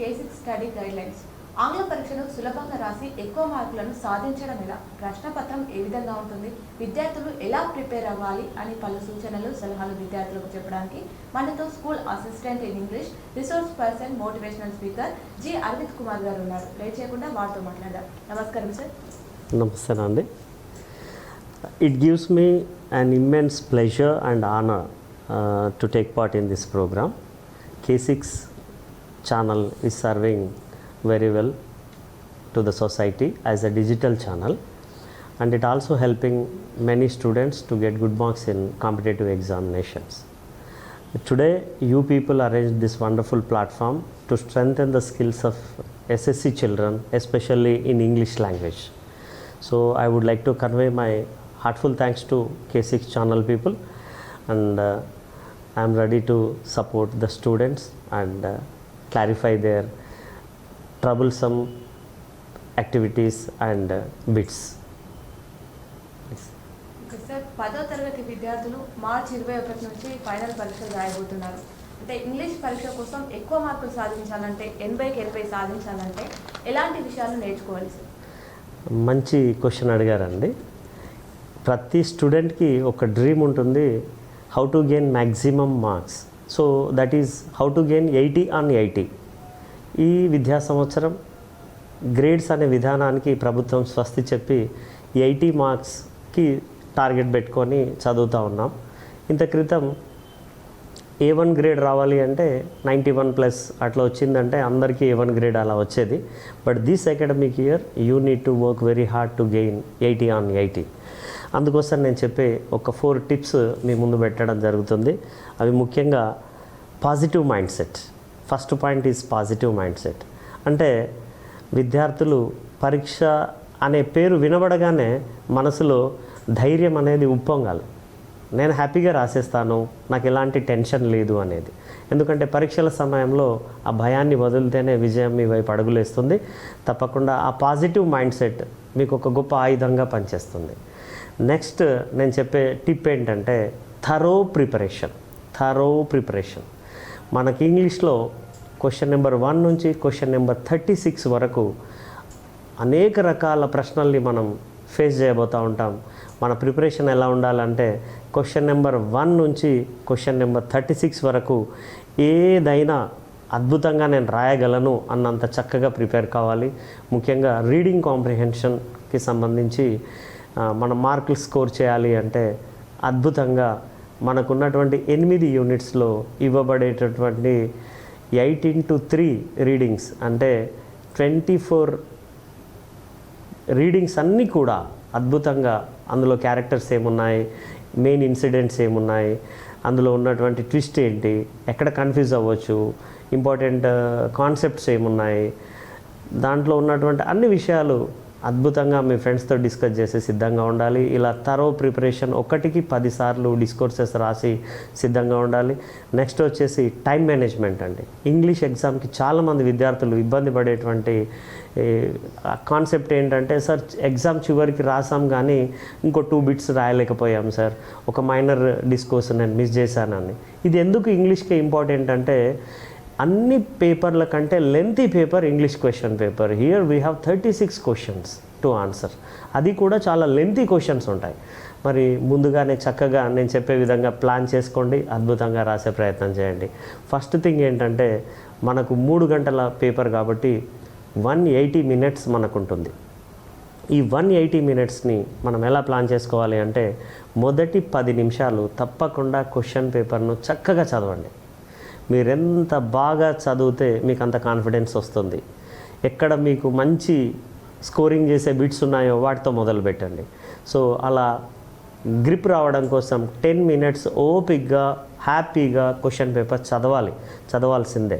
K6 study guidelines. ఆంగ్ల పరీక్షను సులభంగా రాసి ఎక్కువ మార్కులను సాధించడం ఎలా, ప్రశ్నపత్రం ఏ విధంగా ఉంటుంది, విద్యార్థులు ఎలా ప్రిపేర్ అవ్వాలి అని పలు సూచనలు సలహాలు విద్యార్థులకు చెప్పడానికి మనతో school assistant in English, resource person, motivational speaker G Aravind Kumar garu ఉన్నారు. లేట్ చేయకుండా వారితో మాట్లాడదాం. నమస్కారం సార్. నమస్తే అండి. It gives me an immense pleasure and honor to take part in this program. K6 channel is serving very well to the society as a digital channel, and it also helping many students to get good marks in competitive examinations. Today you people arranged this wonderful platform to strengthen the skills of SSC children, especially in English language. So I would like to convey my heartful thanks to K6 channel people, and I am ready to support the students and clarify their troublesome activities and bits. Sir, 10వ తరగతి విద్యార్థులు మార్చి 21 నుంచి final పరీక్షలు రాయబోతున్నారు. అంటే English పరీక్ష కోసం ఎక్కువ మార్కులు సాధించాలంటే 80కి 80 సాధించాలంటే ఎలాంటి విషయాలు నేర్చుకోవాలి సార్? మంచి క్వశ్చన్ అడిగారండి. ప్రతి స్టూడెంట్కి ఒక డ్రీమ్ ఉంటుంది, how to gain maximum marks. So that is how to gain 80 on 80. ఈ విద్యా సంవత్సరం గ్రేడ్స్ అనే విధానానికి ప్రభుత్వం స్వస్తి చెప్పి 80 మార్క్స్కి టార్గెట్ పెట్టుకొని చదువుతూ ఉన్నాం. ఇంత క్రితం A1 గ్రేడ్ రావాలి అంటే 91+ అట్లా వచ్చిందంటే అందరికీ A1 గ్రేడ్ అలా వచ్చేది. But this academic year you need to work very hard to gain 80 on 80. అందుకోసం నేను చెప్పే ఒక 4 టిప్స్ మీ ముందు పెట్టడం జరుగుతుంది. అవి ముఖ్యంగా positive mind set. First point is positive mind set. అంటే విద్యార్థులు పరీక్ష అనే పేరు వినబడగానే మనసులో ధైర్యం అనేది ఉప్పొంగాలి. నేను హ్యాపీగా రాసేస్తాను, నాకు ఎలాంటి టెన్షన్ లేదు అనేది. ఎందుకంటే పరీక్షల సమయంలో ఆ భయాన్ని వదిలితేనే విజయం మీ వైపు అడుగులేస్తుంది. తప్పకుండా ఆ పాజిటివ్ మైండ్ సెట్ మీకు ఒక గొప్ప ఆయుధంగా పనిచేస్తుంది. నెక్స్ట్ నేను చెప్పే టిప్ ఏంటంటే థరో ప్రిపరేషన్. మనకి ఇంగ్లీష్లో క్వశ్చన్ నెంబర్ 1 నుంచి క్వశ్చన్ నెంబర్ 36 వరకు అనేక రకాల ప్రశ్నల్ని మనం ఫేస్ చేయబోతూ ఉంటాం. మన ప్రిపరేషన్ ఎలా ఉండాలంటే క్వశ్చన్ నెంబర్ 1 నుంచి క్వశ్చన్ నెంబర్ 36 వరకు ఏదైనా అద్భుతంగా నేను రాయగలను అన్నంత చక్కగా ప్రిపేర్ కావాలి. ముఖ్యంగా రీడింగ్ కాంప్రిహెన్షన్కి సంబంధించి మన మార్కులు స్కోర్ చేయాలి అంటే అద్భుతంగా మనకున్నటువంటి 8 యూనిట్స్లో ఇవ్వబడేటటువంటి 8x3 రీడింగ్స్ అంటే 24 రీడింగ్స్ అన్నీ కూడా అద్భుతంగా, అందులో క్యారెక్టర్స్ ఏమున్నాయి, మెయిన్ ఇన్సిడెంట్స్ ఏమున్నాయి, అందులో ఉన్నటువంటి ట్విస్ట్ ఏంటి, ఎక్కడ కన్ఫ్యూజ్ అవ్వచ్చు, ఇంపార్టెంట్ కాన్సెప్ట్స్ ఏమున్నాయి, దాంట్లో ఉన్నటువంటి అన్ని విషయాలు అద్భుతంగా మీ ఫ్రెండ్స్తో డిస్కస్ చేసి సిద్ధంగా ఉండాలి. ఇలా థరో ప్రిపరేషన్ 1కి 10 సార్లు డిస్కోర్సెస్ రాసి సిద్ధంగా ఉండాలి. నెక్స్ట్ వచ్చేసి టైం మేనేజ్మెంట్ అండి. ఇంగ్లీష్ ఎగ్జామ్కి చాలామంది విద్యార్థులు ఇబ్బంది పడేటువంటి కాన్సెప్ట్ ఏంటంటే, సార్ ఎగ్జామ్ చివరికి రాసాం కానీ ఇంకో 2 బిట్స్ రాయలేకపోయాం సార్, ఒక మైనర్ డిస్కోర్స్ నేను మిస్ చేశానని. ఇది ఎందుకు ఇంగ్లీష్కి ఇంపార్టెంట్ అంటే అన్ని పేపర్ల కంటే lengthy paper English question paper. Here we have 36 questions to answer. అది కూడా చాలా లెంతీ క్వశ్చన్స్ ఉంటాయి. మరి ముందుగానే చక్కగా నేను చెప్పే విధంగా ప్లాన్ చేసుకోండి, అద్భుతంగా రాసే ప్రయత్నం చేయండి. ఫస్ట్ థింగ్ ఏంటంటే మనకు 3 గంటల పేపర్ కాబట్టి 180 minutes మనకు ఉంటుంది. ఈ 180 minutesని మనం ఎలా ప్లాన్ చేసుకోవాలి అంటే మొదటి 10 నిమిషాలు తప్పకుండా క్వశ్చన్ పేపర్ను చక్కగా చదవండి. మీరెంత బాగా చదివితే మీకు అంత కాన్ఫిడెన్స్ వస్తుంది. ఎక్కడ మీకు మంచి స్కోరింగ్ చేసే బిట్స్ ఉన్నాయో వాటితో మొదలు పెట్టండి. సో అలా గ్రిప్ రావడం కోసం 10 minutes ఓపిక్గా హ్యాపీగా క్వశ్చన్ పేపర్ చదవాల్సిందే.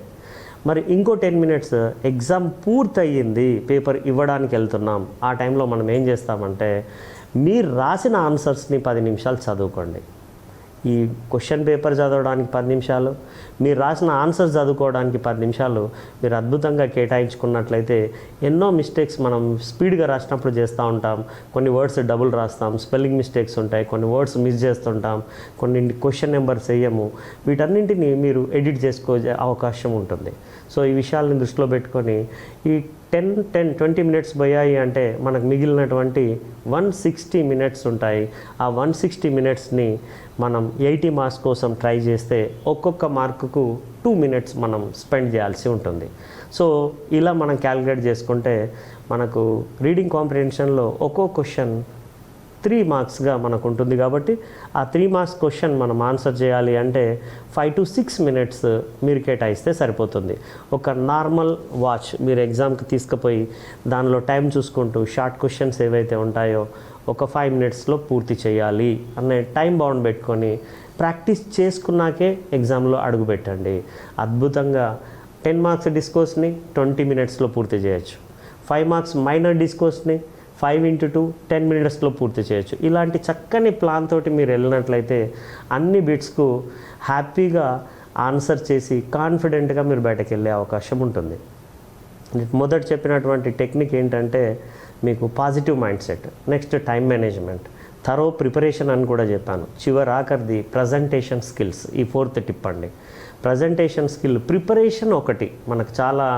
మరి ఇంకో 10 minutes ఎగ్జామ్ పూర్తయింది, పేపర్ ఇవ్వడానికి వెళ్తున్నాం. ఆ టైంలో మనం ఏం చేస్తామంటే మీరు రాసిన ఆన్సర్స్ని 10 నిమిషాలు చదువుకోండి. ఈ క్వశ్చన్ పేపర్ చదవడానికి 10 నిమిషాలు, మీరు రాసిన ఆన్సర్స్ చదువుకోవడానికి 10 నిమిషాలు మీరు అద్భుతంగా కేటాయించుకున్నట్లయితే ఎన్నో మిస్టేక్స్ మనం స్పీడ్గా రాసినప్పుడు చేస్తూ ఉంటాం. కొన్ని వర్డ్స్ డబుల్ రాస్తాం, స్పెల్లింగ్ మిస్టేక్స్ ఉంటాయి, కొన్ని వర్డ్స్ మిస్ చేస్తుంటాం, కొన్ని క్వశ్చన్ నెంబర్స్ వేయము. వీటన్నింటినీ మీరు ఎడిట్ చేసుకోవే అవకాశం ఉంటుంది. సో ఈ విషయాలను దృష్టిలో పెట్టుకొని ఈ 10-20 మినిట్స్ పోయాయి అంటే మనకు మిగిలినటువంటి 160 మినిట్స్ ఉంటాయి. ఆ 160 మినిట్స్ని మనం 80 మార్క్స్ కోసం ట్రై చేస్తే ఒక్కొక్క మార్కుకు 2 మినిట్స్ మనం స్పెండ్ చేయాల్సి ఉంటుంది. సో ఇలా మనం క్యాలిక్యులేట్ చేసుకుంటే మనకు రీడింగ్ కాంప్రిహెన్షన్లో ఒక్కో క్వశ్చన్ 3 మార్క్స్గా మనకు ఉంటుంది. కాబట్టి ఆ 3 మార్క్స్ క్వశ్చన్ మనం ఆన్సర్ చేయాలి అంటే 5 to 6 మినిట్స్ మీరు కేటాయిస్తే సరిపోతుంది. ఒక నార్మల్ వాచ్ మీరు ఎగ్జామ్కి తీసుకుపోయి దానిలో టైం చూసుకుంటూ షార్ట్ క్వశ్చన్స్ ఏవైతే ఉంటాయో ఒక 5 మినిట్స్లో పూర్తి చేయాలి అనే టైం బౌండ్ పెట్టుకొని ప్రాక్టీస్ చేసుకున్నాకే ఎగ్జామ్లో అడుగు పెట్టండి. అద్భుతంగా 10 మార్క్స్ డిస్కోర్స్ని 20 మినిట్స్లో పూర్తి చేయొచ్చు. 5 మార్క్స్ మైనర్ డిస్కోర్స్ని 5 into 2 10 మినిట్స్లో పూర్తి చేయొచ్చు. ఇలాంటి చక్కని ప్లాన్ తోటి మీరు వెళ్ళినట్లయితే అన్ని బిట్స్కు హ్యాపీగా ఆన్సర్ చేసి కాన్ఫిడెంట్గా మీరు బయటకు వెళ్ళే అవకాశం ఉంటుంది. మొదట చెప్పినటువంటి టెక్నిక్ ఏంటంటే మీకు positive mind set, next time management, thorough preparation అని కూడా చెప్పాను. ఆఖరిది ప్రజెంటేషన్ స్కిల్స్, ఈ 4th టిప్ అండి. ప్రజెంటేషన్ స్కిల్, ప్రిపరేషన్ ఒకటి మనకు చాలా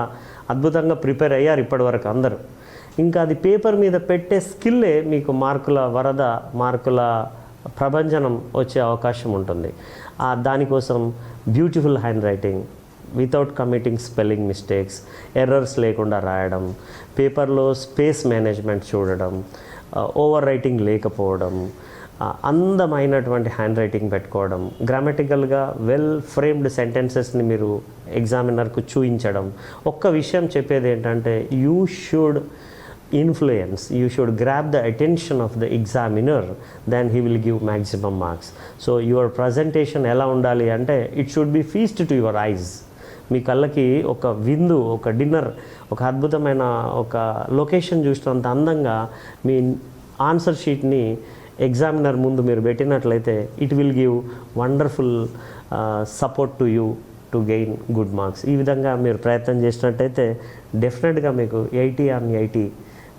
అద్భుతంగా ప్రిపేర్ అయ్యారు ఇప్పటివరకు అందరూ. ఇంకా అది పేపర్ మీద పెట్టే స్కిల్లే మీకు మార్కుల వరద, మార్కుల ప్రభంజనం వచ్చే అవకాశం ఉంటుంది. దానికోసం beautiful hand writing without committing spelling mistakes, errors లేకుండా రాయడం, పేపర్లో స్పేస్ మేనేజ్మెంట్ చూడడం, ఓవర్ రైటింగ్ లేకపోవడం, అందమైనటువంటి హ్యాండ్ రైటింగ్ పెట్టుకోవడం, గ్రామటికల్గా వెల్ ఫ్రేమ్డ్ సెంటెన్సెస్ని మీరు ఎగ్జామినర్కు చూపించడం. ఒక్క విషయం చెప్పేది ఏంటంటే you should influence, you should grab the attention of the examiner, then he will give maximum marks. So your presentation ఎలా ఉండాలి అంటే it should be feast to your eyes. మీ కళ్ళకి ఒక విందు, ఒక డిన్నర్, ఒక అద్భుతమైన ఒక లొకేషన్ చూసినంత అందంగా మీ ఆన్సర్ షీట్ని ఎగ్జామినర్ ముందు మీరు పెట్టినట్లయితే it will give wonderful support to you to gain good marks. ఈ విధంగా మీరు ప్రయత్నం చేసినట్టయితే డెఫినెట్గా మీకు 80 on 80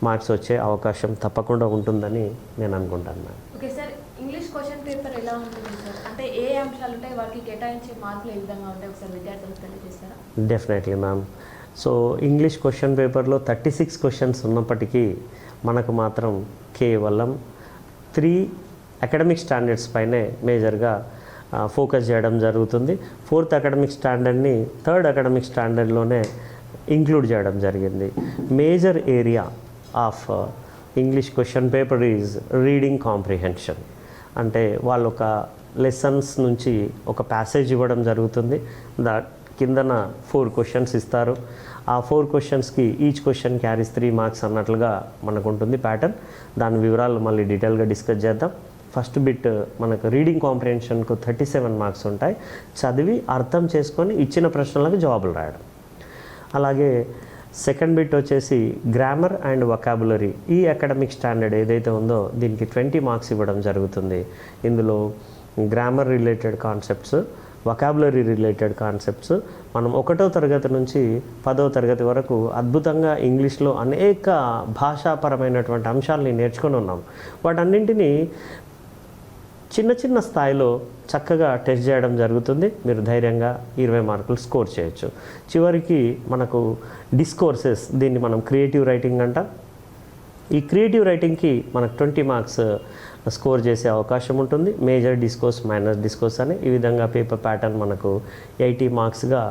మార్క్స్ వచ్చే అవకాశం తప్పకుండా ఉంటుందని నేను అనుకుంటాను. Okay sir, English question paper ఎలా ఉంటుంది సార్? అంటే ఏ అంశాలు ఉంటాయి, వాటికి కేటాయించే మార్కులు ఏ విధంగా ఉంటాయి, ఒకసారి విద్యార్థులకు తెలియజేస్తారా? Definitely ma'am. So English question పేపర్లో 36 క్వశ్చన్స్ ఉన్నప్పటికీ మనకు మాత్రం కేవలం 3 అకాడమిక్ స్టాండర్డ్స్ పైనే మేజర్గా ఫోకస్ చేయడం జరుగుతుంది. 4th అకాడమిక్ స్టాండర్డ్ని 3rd అకాడమిక్ స్టాండర్డ్లోనే ఇంక్లూడ్ చేయడం జరిగింది. Major area of English question paper is reading comprehension. అంటే వాళ్ళు ఒక లెసన్స్ నుంచి ఒక ప్యాసేజ్ ఇవ్వడం జరుగుతుంది. కిందన 4 క్వశ్చన్స్ ఇస్తారు. ఆ 4 క్వశ్చన్స్కి ఈచ్ క్వశ్చన్ క్యారీస్ 3 మార్క్స్ అన్నట్లుగా మనకు ఉంటుంది ప్యాటర్న్. దాని వివరాలు మళ్ళీ డీటెయిల్గా డిస్కస్ చేద్దాం. ఫస్ట్ బిట్ మనకు రీడింగ్ కాంప్రిహెన్షన్కు 37 మార్క్స్ ఉంటాయి. చదివి అర్థం చేసుకొని ఇచ్చిన ప్రశ్నలకు జవాబులు రాయడం. అలాగే సెకండ్ బిట్ వచ్చేసి గ్రామర్ అండ్ వొకాబులరీ. ఈ అకాడమిక్ స్టాండర్డ్ ఏదైతే ఉందో దీనికి 20 మార్క్స్ ఇవ్వడం జరుగుతుంది. ఇందులో grammar related concepts, vocabulary related concepts మనం 1వ తరగతి నుంచి 10వ తరగతి వరకు అద్భుతంగా ఇంగ్లీష్లో అనేక భాషాపరమైనటువంటి అంశాలని నేర్చుకొని ఉన్నాం. వాటన్నింటినీ చిన్న చిన్న స్థాయిలో చక్కగా టెస్ట్ చేయడం జరుగుతుంది. మీరు ధైర్యంగా 20 మార్కులు స్కోర్ చేయొచ్చు. చివరికి మనకు డిస్కోర్సెస్, దీన్ని మనం క్రియేటివ్ రైటింగ్ అంటాం. ఈ క్రియేటివ్ రైటింగ్కి మనకు 20 మార్క్స్ స్కోర్ చేసే అవకాశం ఉంటుంది. మేజర్ డిస్కోర్స్, మైనర్ డిస్కోర్స్ అని ఈ విధంగా పేపర్ ప్యాటర్న్ మనకు 80 మార్క్స్గా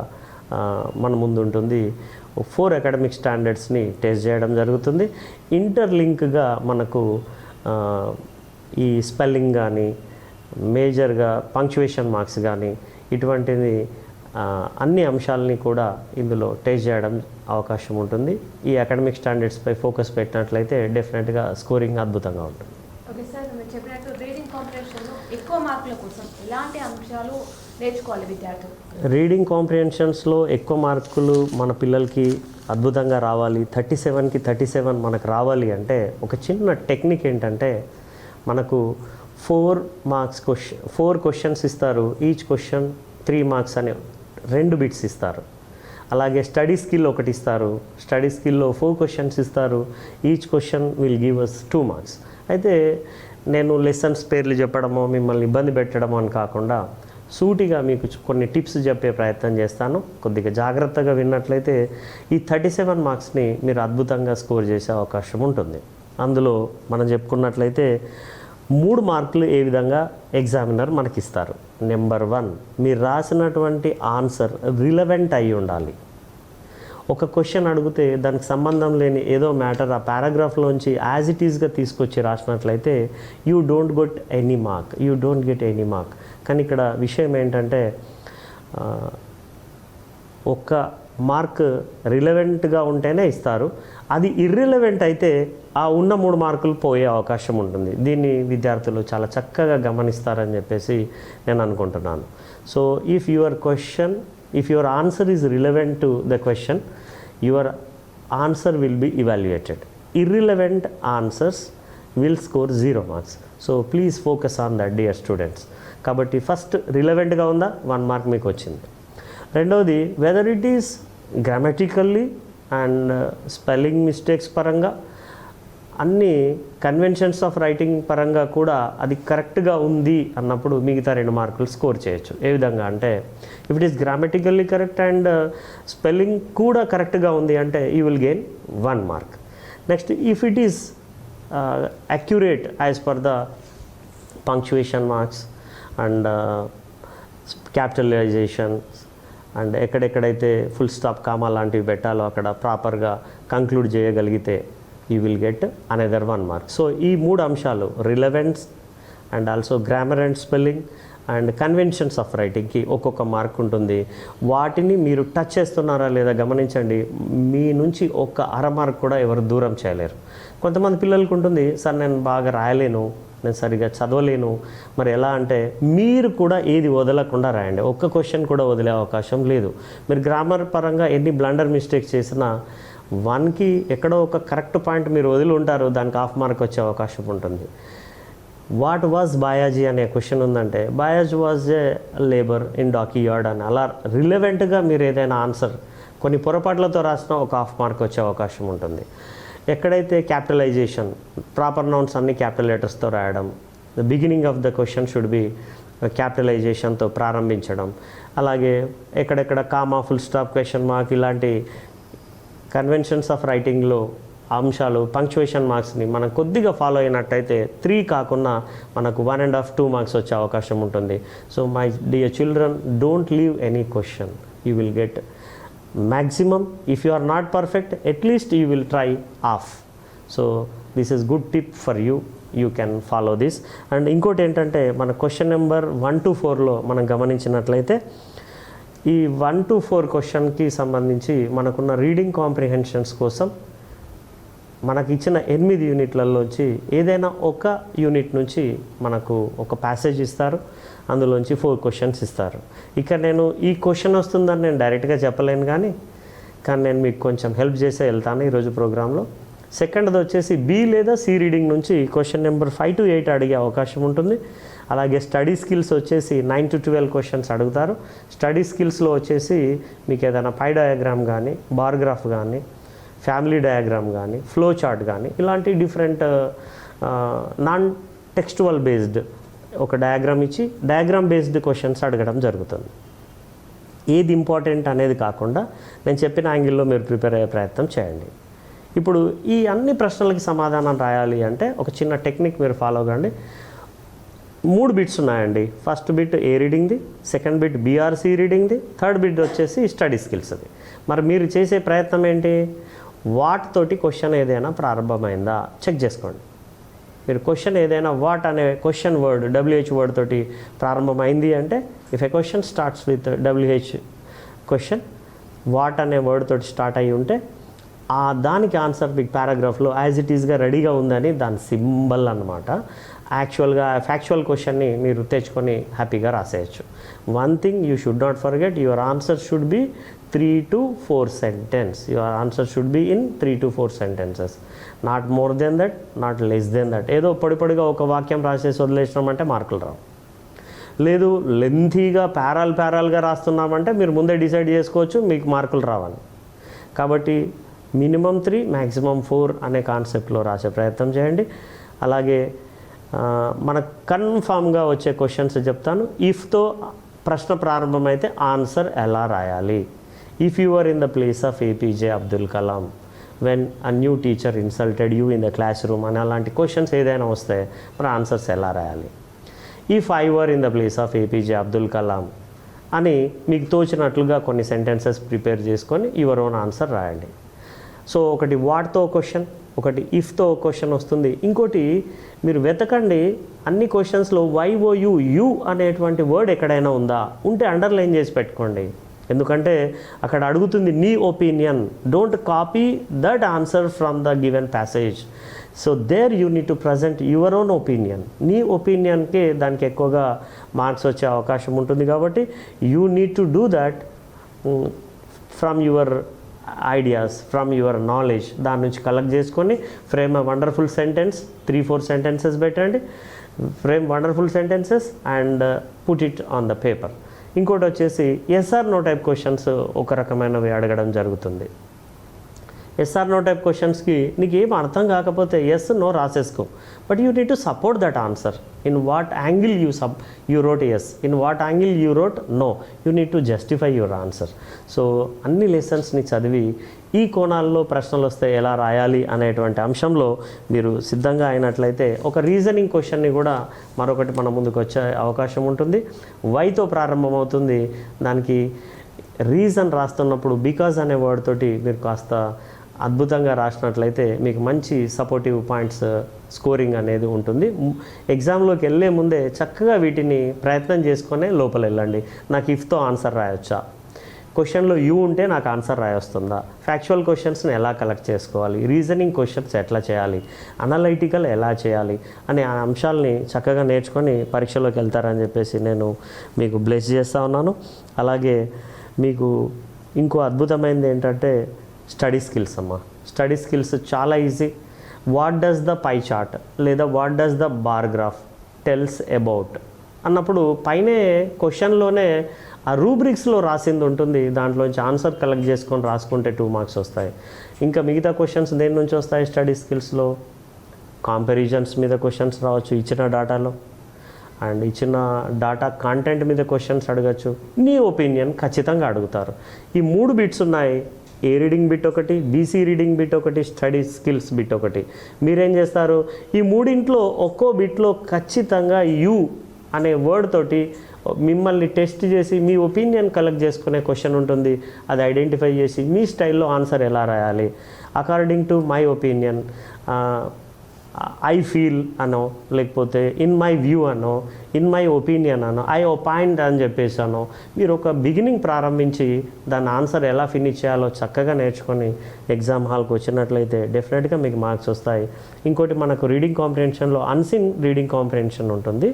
మన ముందు ఉంటుంది. 4 అకాడమిక్ స్టాండర్డ్స్ని టెస్ట్ చేయడం జరుగుతుంది. ఇంటర్లింక్గా మనకు ఈ స్పెల్లింగ్ కానీ, మేజర్గా పంక్చువేషన్ మార్క్స్ కానీ, ఇటువంటిది అన్ని అంశాలని కూడా ఇందులో టెస్ట్ చేయడం అవకాశం ఉంటుంది. ఈ అకాడమిక్ స్టాండర్డ్స్పై ఫోకస్ పెట్టినట్లయితే డెఫినెట్గా స్కోరింగ్ అద్భుతంగా ఉంటుంది. ఓకే సార్, మీరు చెప్పినట్టు రీడింగ్ కాంప్రిహెన్షన్లో ఎక్కువ మార్కుల కోసం ఎలాంటి అంశాలు నేర్చుకోవాలి విద్యార్థులు? రీడింగ్ కాంప్రిహెన్షన్స్లో ఎక్కువ మార్కులు మన పిల్లలకి అద్భుతంగా రావాలి, 37కి 37 మనకు రావాలి అంటే ఒక చిన్న టెక్నిక్ ఏంటంటే మనకు 4 క్వశ్చన్స్ ఇస్తారు. ఈచ్ క్వశ్చన్ 3 మార్క్స్ అని 2 బిట్స్ ఇస్తారు. అలాగే స్టడీ స్కిల్ ఒకటి ఇస్తారు. స్టడీ స్కిల్లో 4 క్వశ్చన్స్ ఇస్తారు. Each question will give us 2 marks. అయితే నేను లెసన్స్ పేర్లు చెప్పడమో మిమ్మల్ని ఇబ్బంది పెట్టడమో అని కాకుండా సూటిగా మీకు కొన్ని టిప్స్ చెప్పే ప్రయత్నం చేస్తాను. కొద్దిగా జాగ్రత్తగా విన్నట్లయితే ఈ 37 మార్క్స్ని మీరు అద్భుతంగా స్కోర్ చేసే అవకాశం ఉంటుంది. అందులో మనం చెప్పుకున్నట్లయితే 3 మార్కులు ఏ విధంగా ఎగ్జామినర్ మనకిస్తారు. నెంబర్ 1, మీరు రాసినటువంటి ఆన్సర్ రిలవెంట్ అయి ఉండాలి. ఒక క్వశ్చన్ అడిగితే దానికి సంబంధం లేని ఏదో మ్యాటర్ ఆ పారాగ్రాఫ్లోంచి యాజ్ ఇట్ ఈస్గా తీసుకొచ్చి రాసినట్లయితే you don't get any mark. కానీ ఇక్కడ విషయం ఏంటంటే ఒక్క మార్క్ రిలవెంట్గా ఉంటేనే ఇస్తారు. అది ఇర్రిలవెంట్ అయితే ఆ ఉన్న 3 మార్కులు పోయే అవకాశం ఉంటుంది. దీన్ని విద్యార్థులు చాలా చక్కగా గమనిస్తారని చెప్పేసి నేను అనుకుంటున్నాను. So if your answer is relevant to the question, your answer will be evaluated. Irrelevant answers will score 0 marks. So please focus on that dear students. కాబట్టి ఫస్ట్ రిలవెంట్గా ఉందా 1 మార్క్ మీకు వచ్చింది. రెండవది whether it is grammatically and spelling mistakes పరంగా అన్ని conventions of writing పరంగా కూడా అది కరెక్ట్గా ఉంది అన్నప్పుడు మిగతా 2 మార్కులు స్కోర్ చేయొచ్చు. ఏ విధంగా అంటే if it is grammatically correct and spelling కూడా కరెక్ట్గా ఉంది అంటే you will gain 1 mark. Next if it is accurate as per the punctuation marks and capitalization and ఎక్కడెక్కడైతే ఫుల్ స్టాప్ కామా లాంటివి పెట్టాలో అక్కడ ప్రాపర్గా కంక్లూడ్ చేయగలిగితే you will get another 1 mark. So ఈ 3 అంశాలు relevance and also grammar and spelling and conventions of రైటింగ్కి ఒక్కొక్క మార్క్ ఉంటుంది. వాటిని మీరు టచ్ చేస్తున్నారా లేదా గమనించండి. మీ నుంచి ఒక్క అర మార్క్ కూడా ఎవరు దూరం చేయలేరు. కొంతమంది పిల్లలకు ఉంటుంది, సార్ నేను బాగా రాయలేను, నేను సరిగ్గా చదవలేను. మరి ఎలా అంటే మీరు కూడా ఏది వదలకుండా రాయండి. ఒక్క క్వశ్చన్ కూడా వదిలే అవకాశం లేదు. మీరు గ్రామర్ పరంగా ఎన్ని బ్లండర్ మిస్టేక్స్ చేసినా 1కి ఎక్కడో ఒక కరెక్ట్ పాయింట్ మీరు వదిలి ఉంటారు, దానికి 1/2 మార్క్ వచ్చే అవకాశం ఉంటుంది. వాట్ వాజ్ బాయాజీ అనే క్వశ్చన్ ఉందంటే Bayaji was a labour in dockyard అని అలా రిలవెంట్గా మీరు ఏదైనా ఆన్సర్ కొన్ని పొరపాట్లతో రాసినా ఒక 1/2 మార్క్ వచ్చే అవకాశం ఉంటుంది. ఎక్కడైతే క్యాపిటలైజేషన్ ప్రాపర్ నౌన్స్ అన్ని క్యాపిటల్ లెటర్స్తో రాయడం, the beginning of the question should be క్యాపిటలైజేషన్తో ప్రారంభించడం, అలాగే ఎక్కడెక్కడ comma full stop question mark ఇలాంటి కన్వెన్షన్స్ ఆఫ్ రైటింగ్లో అంశాలు పంక్చుయేషన్ మార్క్స్ని మనం కొద్దిగా ఫాలో అయినట్టయితే 3 కాకుండా మనకు 1.5 2 మార్క్స్ వచ్చే అవకాశం ఉంటుంది. So my dear children, don't leave any question, you will get maximum. If you are not perfect, at least you will try half. So this is good tip for you. You can follow this. And ఇంకోటి ఏంటంటే మన question number 1 to 4లో మనం గమనించినట్లయితే ఈ 1 to 4 క్వశ్చన్కి సంబంధించి మనకున్న reading comprehensions కోసం మనకి ఇచ్చిన 8 యూనిట్లలోంచి ఏదైనా ఒక యూనిట్ నుంచి మనకు ఒక ప్యాసేజ్ ఇస్తారు. అందులోంచి 4 క్వశ్చన్స్ ఇస్తారు. ఇక నేను ఈ క్వశ్చన్ వస్తుందని నేను డైరెక్ట్గా చెప్పలేను, కానీ నేను మీకు కొంచెం హెల్ప్ చేసే వెళ్తాను ఈరోజు ప్రోగ్రాంలో. సెకండ్ది వచ్చేసి బి లేదా సి రీడింగ్ నుంచి క్వశ్చన్ నెంబర్ 5 to 8 అడిగే అవకాశం ఉంటుంది. అలాగే స్టడీ స్కిల్స్ వచ్చేసి 9 to 12 క్వశ్చన్స్ అడుగుతారు. స్టడీ స్కిల్స్లో వచ్చేసి మీకు ఏదైనా పై డయాగ్రామ్ కానీ, బార్ గ్రాఫ్ కానీ, ఫ్యామిలీ డయాగ్రామ్ కానీ, ఫ్లో చార్ట్ కానీ ఇలాంటి డిఫరెంట్ నాన్ టెక్స్టువల్ బేస్డ్ ఒక డయాగ్రామ్ ఇచ్చి డయాగ్రామ్ బేస్డ్ క్వశ్చన్స్ అడగడం జరుగుతుంది. ఏది ఇంపార్టెంట్ అనేది కాకుండా నేను చెప్పిన యాంగిల్లో మీరు ప్రిపేర్ అయ్యే ప్రయత్నం చేయండి. ఇప్పుడు ఈ అన్ని ప్రశ్నలకి సమాధానం రాయాలి అంటే ఒక చిన్న టెక్నిక్ మీరు ఫాలో కండి. 3 బిట్స్ ఉన్నాయండి. ఫస్ట్ బిట్ ఏ రీడింగ్ది, సెకండ్ బిట్ బీఆర్సీ రీడింగ్ది, థర్డ్ బిట్ వచ్చేసి స్టడీ స్కిల్స్ది. మరి మీరు చేసే ప్రయత్నం ఏంటి? వాటితోటి క్వశ్చన్ ఏదైనా ప్రారంభమైందా చెక్ చేసుకోండి. మీరు క్వశ్చన్ ఏదైనా వాట్ అనే క్వశ్చన్ వర్డ్ WH వర్డ్ తోటి ప్రారంభమైంది అంటే if a question starts with WH question what అనే వర్డ్ తోటి స్టార్ట్ అయ్యి ఉంటే దానికి ఆన్సర్ మీకు పారాగ్రాఫ్లో యాజ్ ఇట్ ఈస్గా రెడీగా ఉందని దాని సింబల్ అన్నమాట. యాక్చువల్గా ఫ్యాక్చువల్ క్వశ్చన్ని మీరు తెచ్చుకొని హ్యాపీగా రాసేయచ్చు. One thing you should not forget, your answer should be 3 to 4 sentence. Your answer should be in 3 to 4 sentences, not more than that, not less than that. ఏదో పొడిగా ఒక వాక్యం రాసేసి వదిలేసినామంటే మార్కులు రావు. లేదు లెంథీగా ప్యారల్గా రాస్తున్నామంటే మీరు ముందే డిసైడ్ చేసుకోవచ్చు మీకు మార్కులు రావాలి. కాబట్టి మినిమం 3 మ్యాక్సిమం 4 అనే కాన్సెప్ట్లో రాసే ప్రయత్నం చేయండి. అలాగే మనకు కన్ఫామ్గా వచ్చే క్వశ్చన్స్ చెప్తాను. ఇఫ్తో ప్రశ్న ప్రారంభమైతే ఆన్సర్ ఎలా రాయాలి? If you are in the place of APJ Abdul Kalam when a new teacher insulted you in the classroom అని అలాంటి క్వశ్చన్స్ ఏదైనా వస్తే మరి ఆన్సర్స్ ఎలా రాయాలి? If I were in the place of APJ Abdul Kalam అని మీకు తోచినట్లుగా కొన్ని సెంటెన్సెస్ ప్రిపేర్ చేసుకొని యువర్ ఓన్ ఆన్సర్ రాయండి. సో ఒకటి వాట్తో క్వశ్చన్, ఒకటి ఇఫ్తో క్వశ్చన్ వస్తుంది. ఇంకోటి మీరు వెతకండి అన్ని క్వశ్చన్స్లో YOU యూ అనేటువంటి వర్డ్ ఎక్కడైనా ఉందా, ఉంటే అండర్లైన్ చేసి పెట్టుకోండి. ఎందుకంటే అక్కడ అడుగుతుంది నీ opinion, don't copy that answer from the given passage. So there you need to present your own opinion. నీ ఒపీనియన్కే దానికి ఎక్కువగా మార్క్స్ వచ్చే అవకాశం ఉంటుంది. కాబట్టి you need to do that from your ideas, from your knowledge. దాని నుంచి కలెక్ట్ చేసుకొని frame a wonderful sentence, 3-4 sentences పెట్టండి. Frame wonderful sentences and put it on the paper. ఇంకోటి వచ్చేసి ఎస్ఆర్ నో టైప్ క్వశ్చన్స్ ఒక రకమైనవి అడగడం జరుగుతుంది. ఎస్ఆర్ నో టైప్ క్వశ్చన్స్కి నీకు ఏం అర్థం కాకపోతే ఎస్ నో రాసేసుకో, but you need to support that answer. In what angle you wrote yes, in what angle you wrote no, you need to justify your answer. So అన్ని లెసన్స్ని చదివి ఈ కోణాల్లో ప్రశ్నలు వస్తే ఎలా రాయాలి అనేటువంటి అంశంలో మీరు సిద్ధంగా అయినట్లయితే ఒక రీజనింగ్ క్వశ్చన్ని కూడా మరొకటి మన ముందుకు వచ్చే అవకాశం ఉంటుంది. వైతో ప్రారంభమవుతుంది. దానికి రీజన్ రాస్తున్నప్పుడు బికాజ్ అనే వర్డ్ తోటి మీరు కాస్త అద్భుతంగా రాసినట్లయితే మీకు మంచి సపోర్టివ్ పాయింట్స్ స్కోరింగ్ అనేది ఉంటుంది. ఎగ్జామ్లోకి వెళ్ళే ముందే చక్కగా వీటిని ప్రయత్నం చేసుకునే లోపల వెళ్ళండి. నాకు ఇఫ్తో ఆన్సర్ రాయొచ్చా, క్వశ్చన్లో యూ ఉంటే నాకు ఆన్సర్ రాయొస్తుందా, ఫ్యాక్చువల్ క్వశ్చన్స్ని ఎలా కలెక్ట్ చేసుకోవాలి, రీజనింగ్ క్వశ్చన్స్ ఎట్లా చేయాలి, అనలైటికల్ ఎలా చేయాలి అనే ఆ అంశాలని చక్కగా నేర్చుకొని పరీక్షలోకి వెళ్తారని చెప్పేసి నేను మీకు బ్లెస్ చేస్తూ ఉన్నాను. అలాగే మీకు ఇంకో అద్భుతమైనది ఏంటంటే స్టడీ స్కిల్స్ అమ్మ. స్టడీ స్కిల్స్ చాలా easy. What does the pie chart లేదా what does the bar graph tells about అన్నప్పుడు పైనే క్వశ్చన్లోనే ఆ రూబ్రిక్స్లో రాసింది ఉంటుంది. దాంట్లోంచి ఆన్సర్ కలెక్ట్ చేసుకొని రాసుకుంటే 2 మార్క్స్ వస్తాయి. ఇంకా మిగతా క్వశ్చన్స్ దేని నుంచి వస్తాయి స్టడీ స్కిల్స్లో? కంపారిజన్స్ మీద క్వశ్చన్స్ రావచ్చు ఇచ్చిన డాటాలో, అండ్ ఇచ్చిన డాటా కాంటెంట్ మీద క్వశ్చన్స్ అడగచ్చు. నీ ఒపీనియన్ ఖచ్చితంగా అడుగుతారు. ఈ 3 బిట్స్ ఉన్నాయి. ఏ రీడింగ్ బిట్ ఒకటి, బీసీ రీడింగ్ బిట్ ఒకటి, స్టడీ స్కిల్స్ బిట్ ఒకటి. మీరేం చేస్తారు, ఈ 3 ఒక్కో బిట్లో ఖచ్చితంగా యూ అనే వర్డ్ తోటి మిమ్మల్ని టెస్ట్ చేసి మీ ఒపీనియన్ కలెక్ట్ చేసుకునే క్వశ్చన్ ఉంటుంది. అది ఐడెంటిఫై చేసి మీ స్టైల్లో ఆన్సర్ ఎలా రాయాలి, according to my opinion, I feel అనో, లేకపోతే ఇన్ మై వ్యూ అనో, ఇన్ మై ఒపీనియన్ అనో, ఐ ఒపైండ్ అని చెప్పేసి అనో, మీరు ఒక బిగినింగ్ ప్రారంభించి దాని ఆన్సర్ ఎలా ఫినిష్ చేయాలో చక్కగా నేర్చుకొని ఎగ్జామ్ హాల్కి వచ్చినట్లయితే డెఫినెట్గా మీకు మార్క్స్ వస్తాయి. ఇంకోటి మనకు రీడింగ్ కాంప్రిహెన్షన్లో అన్సీన్ రీడింగ్ కాంప్రిహెన్షన్ ఉంటుంది,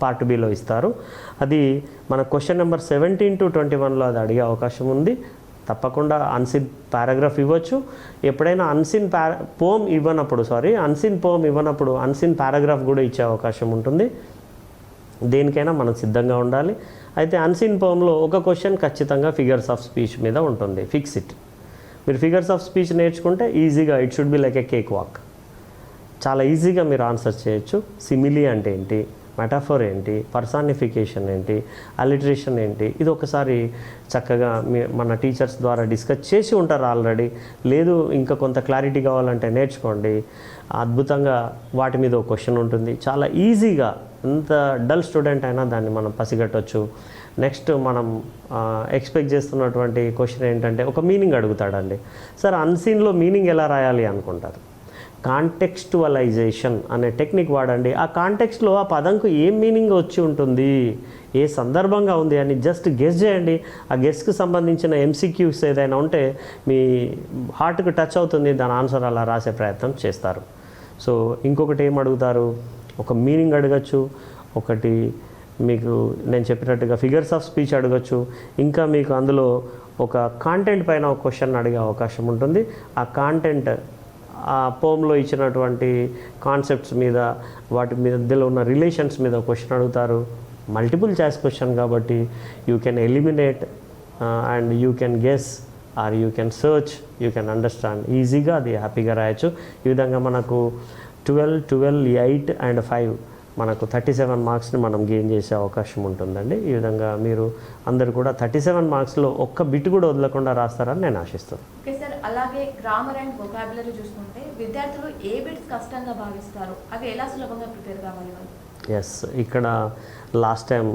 పార్ట్ బిలో ఇస్తారు. అది మన క్వశ్చన్ నెంబర్ 17 to 21లో అది అడిగే అవకాశం ఉంది. తప్పకుండా అన్సీన్ పారాగ్రాఫ్ ఇవ్వచ్చు. ఎప్పుడైనా అన్సీన్ పోమ్ ఇవ్వనప్పుడు అన్సీన్ పారాగ్రాఫ్ కూడా ఇచ్చే అవకాశం ఉంటుంది. దేనికైనా మనం సిద్ధంగా ఉండాలి. అయితే అన్సీన్ పోమ్లో ఒక క్వశ్చన్ ఖచ్చితంగా ఫిగర్స్ ఆఫ్ స్పీచ్ మీద ఉంటుంది. Fix it. మీరు ఫిగర్స్ ఆఫ్ స్పీచ్ నేర్చుకుంటే ఈజీగా it should be like A cake walk. చాలా ఈజీగా మీరు ఆన్సర్ చేయొచ్చు. సిమిలీ అంటే ఏంటి, మెటాఫోర్ ఏంటి, పర్సానిఫికేషన్ ఏంటి, అలిటరేషన్ ఏంటి, ఇది ఒకసారి చక్కగా మన టీచర్స్ ద్వారా డిస్కస్ చేసి ఉంటారు ఆల్రెడీ. లేదు ఇంకా కొంత క్లారిటీ కావాలంటే నేర్చుకోండి. అద్భుతంగా వాటి మీద ఒక క్వశ్చన్ ఉంటుంది. చాలా ఈజీగా ఎంత డల్ స్టూడెంట్ అయినా దాన్ని మనం పసిగట్టవచ్చు. నెక్స్ట్ మనం ఎక్స్పెక్ట్ చేస్తున్నటువంటి క్వశ్చన్ ఏంటంటే ఒక మీనింగ్ అడుగుతాడండి. సార్ అన్సీన్లో మీనింగ్ ఎలా రాయాలి అనుకుంటారు. కాంటెక్స్టువలైజేషన్ అనే టెక్నిక్ వాడండి. ఆ కాంటెక్స్ట్లో ఆ పదంకు ఏం మీనింగ్ వచ్చి ఉంటుంది, ఏ సందర్భంగా ఉంది అని జస్ట్ గెస్ చేయండి. ఆ గెస్కి సంబంధించిన MCQs ఏదైనా ఉంటే మీ హార్ట్కి టచ్ అవుతుంది, దాని ఆన్సర్ అలా రాసే ప్రయత్నం చేస్తారు. సో ఇంకొకటి ఏం అడుగుతారు, ఒక మీనింగ్ అడగచ్చు, ఒకటి మీకు నేను చెప్పినట్టుగా ఫిగర్స్ ఆఫ్ స్పీచ్ అడగచ్చు, ఇంకా మీకు అందులో ఒక కాంటెంట్ పైన ఒక క్వశ్చన్ అడిగే అవకాశం ఉంటుంది. ఆ కాంటెంట్ ఆ పోమ్లో ఇచ్చినటువంటి కాన్సెప్ట్స్ మీద, వాటి మధ్యలో ఉన్న రిలేషన్స్ మీద క్వశ్చన్ అడుగుతారు. మల్టిపుల్ చాయిస్ క్వశ్చన్ కాబట్టి you can eliminate and you can guess or you can search, you can understand, ఈజీగా అది హ్యాపీగా రాయొచ్చు. ఈ విధంగా మనకు 12, 8 అండ్ 5 మనకు 37 మార్క్స్ని మనం గెయిన్ చేసే అవకాశం ఉంటుందండి. ఈ విధంగా మీరు అందరు కూడా 37 మార్క్స్లో ఒక్క బిట్ కూడా వదలకుండా రాస్తారని నేను ఆశిస్తాను. ఓకే సార్, అలాగే గ్రామర్ అండ్ వొకాబులరీ చూసుకుంటే విద్యార్థులు ఏ బిట్స్ కష్టంగా భావిస్తారు, అవి ఎలా సులభంగా ప్రిపేర్ కావాలి వాళ్ళు? ఎస్, ఇక్కడ లాస్ట్ టైం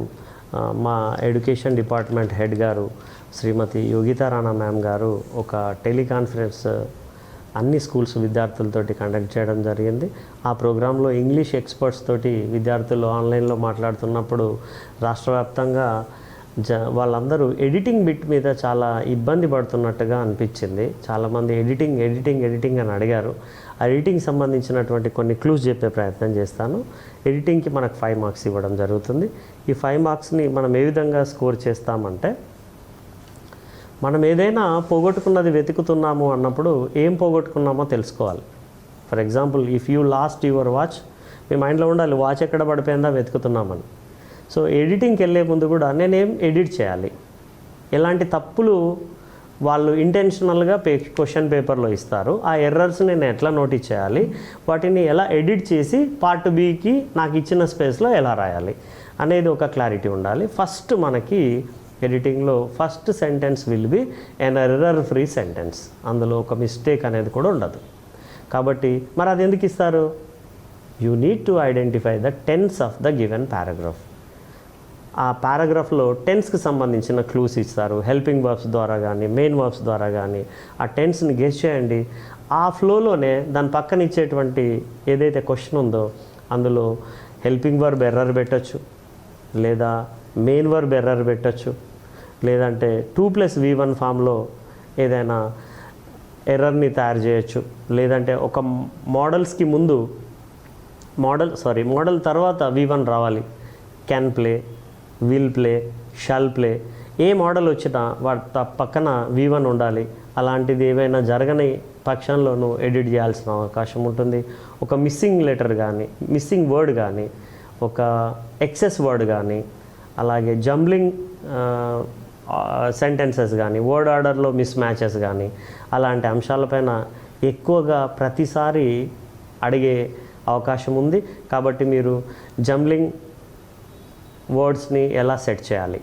మా ఎడ్యుకేషన్ డిపార్ట్మెంట్ హెడ్ గారు శ్రీమతి యోగితా రాణా మ్యామ్ గారు ఒక టెలికాన్ఫరెన్స్ అన్ని స్కూల్స్ విద్యార్థులతోటి కండక్ట్ చేయడం జరిగింది. ఆ ప్రోగ్రాంలో ఇంగ్లీష్ ఎక్స్పర్ట్స్ తోటి విద్యార్థులు ఆన్లైన్లో మాట్లాడుతున్నప్పుడు రాష్ట్ర వ్యాప్తంగా వాళ్ళందరూ ఎడిటింగ్ బిట్ మీద చాలా ఇబ్బంది పడుతున్నట్టుగా అనిపించింది. చాలామంది ఎడిటింగ్ అని అడిగారు. ఆ ఎడిటింగ్ సంబంధించినటువంటి కొన్ని క్లూస్ చెప్పే ప్రయత్నం చేస్తాను. ఎడిటింగ్కి మనకు 5 మార్క్స్ ఇవ్వడం జరుగుతుంది. ఈ 5 మార్క్స్ని మనం ఏ విధంగా స్కోర్ చేస్తామంటే, మనం ఏదైనా పోగొట్టుకున్నది వెతుకుతున్నాము అన్నప్పుడు ఏం పోగొట్టుకున్నామో తెలుసుకోవాలి. For example, if you lost your watch, మీ మైండ్లో ఉండాలి వాచ్ ఎక్కడ పడిపోయిందా వెతుకుతున్నామని. సో ఎడిటింగ్కి వెళ్ళే ముందు కూడా నేనేం ఎడిట్ చేయాలి, ఎలాంటి తప్పులు వాళ్ళు ఇంటెన్షనల్గా క్వశ్చన్ పేపర్లో ఇస్తారు, ఆ ఎర్రర్స్ నేను ఎట్లా నోటీస్ చేయాలి, వాటిని ఎలా ఎడిట్ చేసి పార్ట్ బికి నాకు ఇచ్చిన స్పేస్లో ఎలా రాయాలి అనేది ఒక క్లారిటీ ఉండాలి. ఫస్ట్ మనకి ఎడిటింగ్లో first sentence will be an error free sentence, అందులో ఒక మిస్టేక్ అనేది కూడా ఉండదు. కాబట్టి మరి అది ఎందుకు ఇస్తారు? You need to identify the tense of the given paragraph. ఆ పారాగ్రాఫ్లో టెన్స్కి సంబంధించిన క్లూస్ ఇస్తారు. హెల్పింగ్ వర్బ్స్ ద్వారా కానీ మెయిన్ వర్బ్స్ ద్వారా కానీ ఆ టెన్స్ని గెస్ చేయండి. ఆ ఫ్లోలోనే దాని పక్కన ఇచ్చేటువంటి ఏదైతే క్వశ్చన్ ఉందో అందులో హెల్పింగ్ వర్బ్ ఎర్రర్ పెట్టచ్చు, లేదా మెయిన్ వర్బ్ ఎర్రర్ పెట్టచ్చు, లేదంటే 2+V1 ఫామ్లో ఏదైనా ఎర్రర్ని తయారు చేయొచ్చు, లేదంటే ఒక మోడల్స్కి ముందు మోడల్ తర్వాత V1 రావాలి. Can play, will play, shall play, ఏ మోడల్ వచ్చినా వాటి పక్కన V1 ఉండాలి. అలాంటిది ఏవైనా జరగని పక్షంలోనూ ఎడిట్ చేయాల్సిన అవకాశం ఉంటుంది. ఒక మిస్సింగ్ లెటర్ కానీ, మిస్సింగ్ వర్డ్ కానీ, ఒక ఎక్సెస్ వర్డ్ కానీ, అలాగే జంబ్లింగ్ సెంటెన్సెస్ కానీ, వర్డ్ ఆర్డర్లో మిస్ మ్యాచెస్ కానీ, అలాంటి అంశాలపైన ఎక్కువగా ప్రతిసారి అడిగే అవకాశం ఉంది. కాబట్టి మీరు జంబ్లింగ్ వర్డ్స్ని ఎలా సెట్ చేయాలి,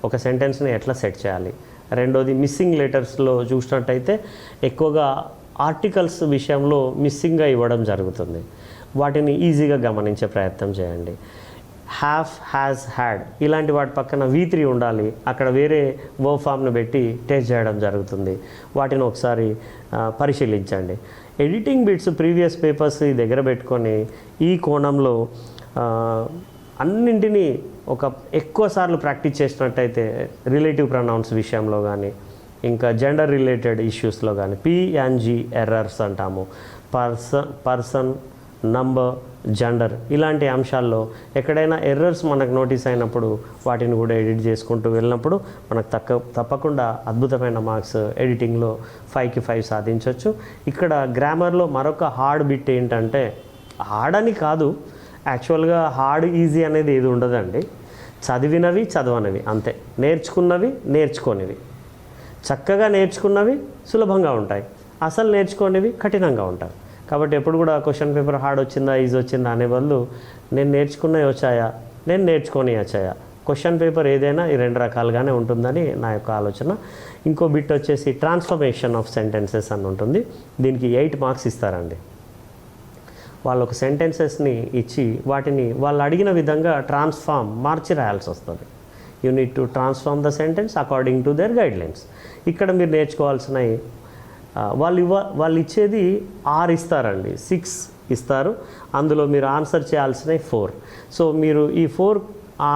ఒక సెంటెన్స్ని ఎట్లా సెట్ చేయాలి, రెండోది మిస్సింగ్ లెటర్స్లో చూసినట్టయితే ఎక్కువగా ఆర్టికల్స్ విషయంలో మిస్సింగ్గా ఇవ్వడం జరుగుతుంది. వాటిని ఈజీగా గమనించే ప్రయత్నం చేయండి. హ్యావ్, హ్యాజ్, హ్యాడ్ ఇలాంటి వాటి పక్కన V3 ఉండాలి. అక్కడ వేరే వర్బ్ ఫామ్ను పెట్టి టెస్ట్ చేయడం జరుగుతుంది. వాటిని ఒకసారి పరిశీలించండి. ఎడిటింగ్ బిట్స్ ప్రీవియస్ పేపర్స్ దగ్గర పెట్టుకొని ఈ కోణంలో అన్నింటినీ ఎక్కువ సార్లు ప్రాక్టీస్ చేసినట్టయితే రిలేటివ్ ప్రొనౌన్స్ విషయంలో కానీ, ఇంకా జెండర్ రిలేటెడ్ ఇష్యూస్లో కానీ, P&G ఎర్రర్స్ అంటాము, పర్సన్, నంబర్, జెండర్ ఇలాంటి అంశాల్లో ఎక్కడైనా ఎర్రర్స్ మనకు నోటీస్ అయినప్పుడు వాటిని కూడా ఎడిట్ చేసుకుంటూ వెళ్ళినప్పుడు మనకు తప్పకుండా అద్భుతమైన మార్క్స్ ఎడిటింగ్లో 5కి 5 సాధించవచ్చు. ఇక్కడ గ్రామర్లో మరొక హార్డ్ బిట్ ఏంటంటే, హార్డ్ అని కాదు, యాక్చువల్గా హార్డ్ ఈజీ అనేది ఏది ఉండదండి. చదివినవి చదవనివి అంతే, నేర్చుకున్నవి నేర్చుకోనివి. చక్కగా నేర్చుకున్నవి సులభంగా ఉంటాయి, అసలు నేర్చుకోనివి కఠినంగా ఉంటాయి. కాబట్టి ఎప్పుడు కూడా క్వశ్చన్ పేపర్ హార్డ్ వచ్చిందా ఈజీ వచ్చిందా అనే బదులు నేను నేర్చుకున్నవి వచ్చాయా, నేను నేర్చుకొని వచ్చాయా, క్వశ్చన్ పేపర్ ఏదైనా ఈ 2 రకాలుగానే ఉంటుందని నా యొక్క ఆలోచన. ఇంకో బిట్ వచ్చేసి ట్రాన్స్ఫర్మేషన్ ఆఫ్ సెంటెన్సెస్ అని ఉంటుంది. దీనికి 8 మార్క్స్ ఇస్తారండి. వాళ్ళు ఒక సెంటెన్సెస్ని ఇచ్చి వాటిని వాళ్ళు అడిగిన విధంగా మార్చి రాయాల్సి వస్తుంది. You need to transform the sentence according to their guidelines. ఇక్కడ మీరు నేర్చుకోవాల్సినవి వాళ్ళు ఇచ్చేది 6 ఇస్తారండి, 6 ఇస్తారు. అందులో మీరు ఆన్సర్ చేయాల్సినవి 4. సో మీరు ఈ 4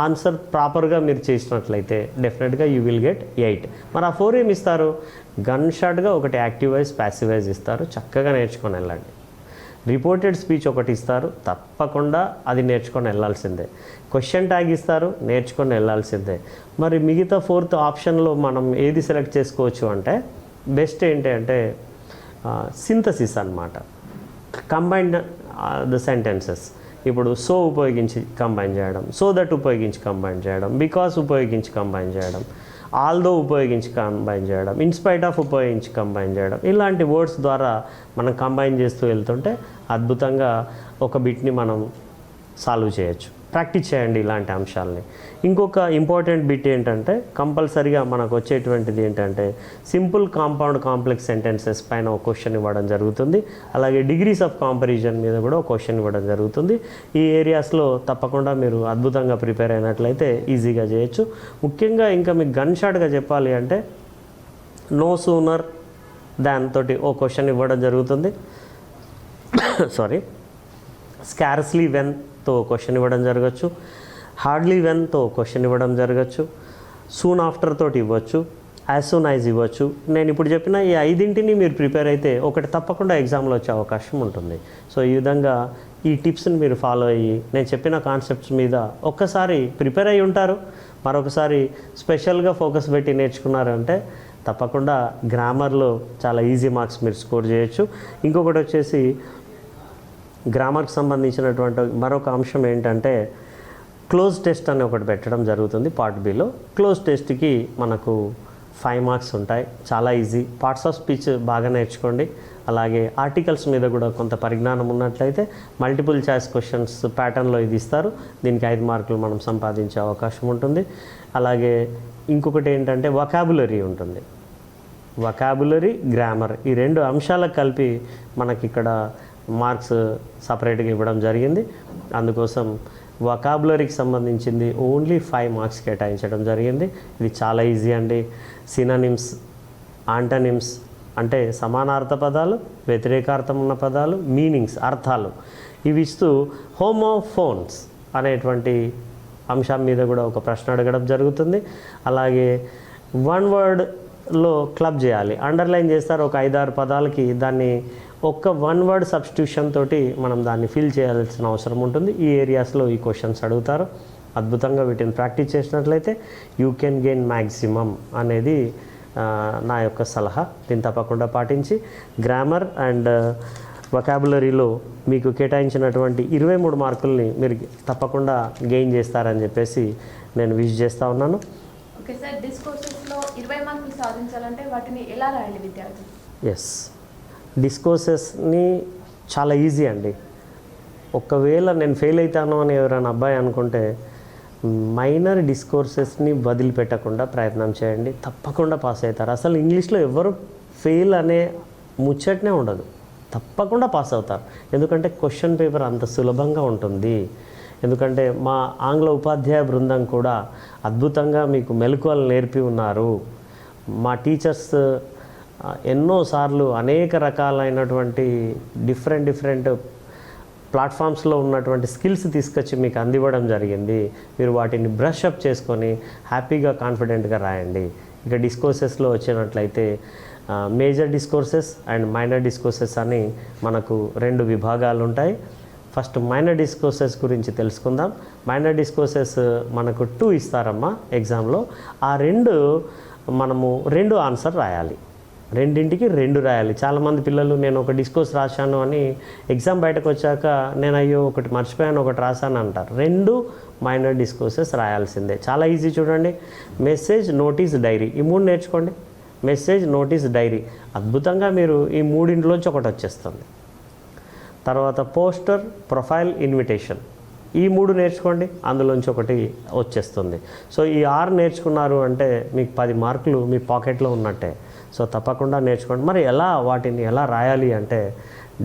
ఆన్సర్ ప్రాపర్గా మీరు చేసినట్లయితే డెఫినెట్గా యూ విల్ గెట్ 8. మరి ఆ 4 ఏమి ఇస్తారు? గన్ షాట్గా ఒకటి యాక్టివ్ వైజ్, ప్యాసివ్ వైజ్ ఇస్తారు. చక్కగా నేర్చుకొని వెళ్ళండి. రిపోర్టెడ్ స్పీచ్ ఒకటి ఇస్తారు, తప్పకుండా అది నేర్చుకొని వెళ్ళాల్సిందే. క్వశ్చన్ ట్యాగ్ ఇస్తారు, నేర్చుకొని వెళ్ళాల్సిందే. మరి మిగతా 4th ఆప్షన్లో మనం ఏది సెలెక్ట్ చేసుకోవచ్చు అంటే బెస్ట్ ఏంటి అంటే సింథసిస్ అన్నమాట. Combined the sentences. ఇప్పుడు సో ఉపయోగించి కంబైన్ చేయడం, సో దట్ ఉపయోగించి కంబైన్ చేయడం, బికాస్ ఉపయోగించి కంబైన్ చేయడం, ఆల్దో ఉపయోగించి కంబైన్ చేయడం, ఇన్స్పైట్ ఆఫ్ ఉపయోగించి కంబైన్ చేయడం, ఇలాంటి వర్డ్స్ ద్వారా మనం కంబైన్ చేస్తూ వెళ్తుంటే అద్భుతంగా ఒక బిట్ని మనం సాల్వ్ చేయొచ్చు. ప్రాక్టీస్ చేయండి ఇలాంటి అంశాలని. ఇంకొక ఇంపార్టెంట్ బిట్ ఏంటంటే కంపల్సరీగా మనకు వచ్చేటువంటిది ఏంటంటే సింపుల్ కాంపౌండ్ కాంప్లెక్స్ సెంటెన్సెస్ పైన ఒక క్వశ్చన్ ఇవ్వడం జరుగుతుంది. అలాగే డిగ్రీస్ ఆఫ్ కాంపరిజన్ మీద కూడా ఒక క్వశ్చన్ ఇవ్వడం జరుగుతుంది. ఈ ఏరియాస్లో తప్పకుండా మీరు అద్భుతంగా ప్రిపేర్ అయినట్లయితే ఈజీగా చేయొచ్చు. ముఖ్యంగా ఇంకా మీకు గన్ షాట్గా చెప్పాలి అంటే నో సూనర్ దాన్ తోటి ఓ క్వశ్చన్ ఇవ్వడం జరుగుతుంది. సారీ, స్కార్స్లీ వెన్తో క్వశ్చన్ ఇవ్వడం జరగచ్చు, హార్డ్లీ వెన్తో క్వశ్చన్ ఇవ్వడం జరగచ్చు, సూన్ ఆఫ్టర్ తోటి ఇవ్వచ్చు, యాజ్ సూన్ యాజ్ ఇవ్వచ్చు. నేను ఇప్పుడు చెప్పిన ఈ 5ంటిని మీరు ప్రిపేర్ అయితే ఒకటి తప్పకుండా ఎగ్జామ్లో వచ్చే అవకాశం ఉంటుంది. సో ఈ విధంగా ఈ టిప్స్ని మీరు ఫాలో అయ్యి నేను చెప్పిన కాన్సెప్ట్స్ మీద ఒక్కసారి ప్రిపేర్ అయ్యి ఉంటారు, మరొకసారి స్పెషల్గా ఫోకస్ పెట్టి నేర్చుకున్నారంటే తప్పకుండా గ్రామర్లో చాలా ఈజీ మార్క్స్ మీరు స్కోర్ చేయొచ్చు. ఇంకొకటి వచ్చేసి గ్రామర్కి సంబంధించినటువంటి మరొక అంశం ఏంటంటే క్లోజ్ టెస్ట్ అని ఒకటి పెట్టడం జరుగుతుంది పార్ట్ బిలో. క్లోజ్ టెస్ట్కి మనకు 5 మార్క్స్ ఉంటాయి, చాలా ఈజీ. పార్ట్స్ ఆఫ్ స్పీచ్ బాగా నేర్చుకోండి. అలాగే ఆర్టికల్స్ మీద కూడా కొంత పరిజ్ఞానం ఉన్నట్లయితే మల్టిపుల్ చాయిస్ క్వశ్చన్స్ ప్యాటర్న్లో ఇది ఇస్తారు, దీనికి 5 మార్కులు మనం సంపాదించే అవకాశం ఉంటుంది. అలాగే ఇంకొకటి ఏంటంటే వొకాబులరీ ఉంటుంది. వొకాబులరీ, గ్రామర్ ఈ 2 అంశాలకు కలిపి మనకి ఇక్కడ మార్క్స్ సపరేట్గా ఇవ్వడం జరిగింది. అందుకోసం వొకాబులరీకి సంబంధించింది ఓన్లీ 5 మార్క్స్ కేటాయించడం జరిగింది. ఇది చాలా ఈజీ అండి. సినానిమ్స్, ఆంటనిమ్స్ అంటే సమానార్థ పదాలు, వ్యతిరేకార్థం ఉన్న పదాలు, మీనింగ్స్ అర్థాలు ఇవి ఇస్తూ హోమోఫోన్స్ అనేటువంటి అంశం మీద కూడా ఒక ప్రశ్న అడగడం జరుగుతుంది. అలాగే 1 వర్డ్లో క్లబ్ చేయాలి, అండర్లైన్ చేస్తారు. ఒక 5-6 పదాలకి దాన్ని ఒక్క 1 వర్డ్ సబ్స్టిట్యూషన్ తోటి మనం దాన్ని ఫిల్ చేయాల్సిన అవసరం ఉంటుంది. ఈ ఏరియాస్లో ఈ క్వశ్చన్స్ అడుగుతారు. అద్భుతంగా వీటిని ప్రాక్టీస్ చేసినట్లయితే యూ కెన్ గెయిన్ మ్యాక్సిమమ్ అనేది నా యొక్క సలహా. దీన్ని తప్పకుండా పాటించి గ్రామర్ అండ్ వొకాబులరీలో మీకు కేటాయించినటువంటి 23 మార్కుల్ని మీరు తప్పకుండా గెయిన్ చేస్తారని చెప్పేసి నేను విష్ చేస్తూ ఉన్నాను. ఓకే సార్, డిస్కోర్సెస్లో 20 మార్కులు సాధించాలంటే వాటిని ఎలా రాయాలి విద్యార్థి? ఎస్, డిస్కోర్సెస్ని చాలా ఈజీ అండి. ఒకవేళ నేను ఫెయిల్ అవుతాను అని ఎవరైనా అబ్బాయి అనుకుంటే మైనర్ డిస్కోర్సెస్ని వదిలిపెట్టకుండా ప్రయత్నం చేయండి, తప్పకుండా పాస్ అవుతారు. అసలు ఇంగ్లీష్లో ఎవరు ఫెయిల్ అనే ముచ్చటనే ఉండదు, తప్పకుండా పాస్ అవుతారు. ఎందుకంటే క్వశ్చన్ పేపర్ అంత సులభంగా ఉంటుంది. ఎందుకంటే మా ఆంగ్ల ఉపాధ్యాయ బృందం కూడా అద్భుతంగా మీకు మెలకువలు నేర్పి ఉన్నారు. మా టీచర్స్ ఎన్నోసార్లు అనేక రకాలైనటువంటి డిఫరెంట్ ప్లాట్ఫామ్స్లో ఉన్నటువంటి స్కిల్స్ తీసుకొచ్చి మీకు అందివ్వడం జరిగింది. మీరు వాటిని బ్రష్ అప్ చేసుకొని హ్యాపీగా కాన్ఫిడెంట్గా రాయండి. ఇక డిస్కోర్సెస్లో వచ్చినట్లయితే major discourses and minor discourses అని మనకు 2 విభాగాలు ఉంటాయి. ఫస్ట్ మైనర్ డిస్కోర్సెస్ గురించి తెలుసుకుందాం. మైనర్ డిస్కోర్సెస్ మనకు 2 ఇస్తారమ్మా ఎగ్జామ్లో. ఆ 2 మనము 2 ఆన్సర్ రాయాలి, 2ంటికి 2 రాయాలి. చాలామంది పిల్లలు నేను ఒక డిస్కోర్స్ రాశాను అని ఎగ్జామ్ బయటకు వచ్చాక నేను అయ్యో ఒకటి మర్చిపోయాను ఒకటి రాశాను అంటారు. 2 మైనర్ డిస్కోర్సెస్ రాయాల్సిందే. చాలా ఈజీ చూడండి. మెసేజ్, నోటీస్, డైరీ ఈ 3 నేర్చుకోండి. మెసేజ్, నోటీస్, డైరీ అద్భుతంగా మీరు ఈ 3ఇంట్లోంచి ఒకటి వచ్చేస్తుంది. తర్వాత పోస్టర్, ప్రొఫైల్, ఇన్విటేషన్ ఈ 3 నేర్చుకోండి, అందులోంచి ఒకటి వచ్చేస్తుంది. సో ఈ 6 నేర్చుకున్నారు అంటే మీకు 10 మార్కులు మీ పాకెట్లో ఉన్నట్టే. సో తప్పకుండా నేర్చుకోండి. మరి వాటిని ఎలా రాయాలి అంటే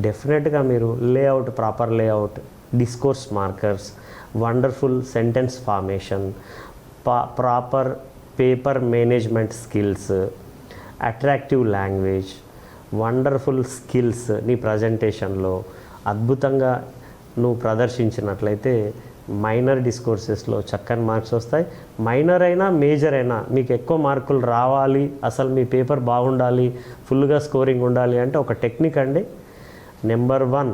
డెఫినెట్గా మీరు layout, proper layout, discourse markers, wonderful sentence formation, proper paper management skills, attractive language, wonderful skills నీ ప్రజెంటేషన్లో అద్భుతంగా నువ్వు ప్రదర్శించినట్లయితే మైనర్ డిస్కోర్సెస్లో చక్కని మార్క్స్ వస్తాయి. మైనర్ అయినా మేజర్ అయినా మీకు ఎక్కువ మార్కులు రావాలి, అసలు మీ పేపర్ బాగుండాలి, ఫుల్గా స్కోరింగ్ ఉండాలి అంటే ఒక టెక్నిక్ అండి. Number 1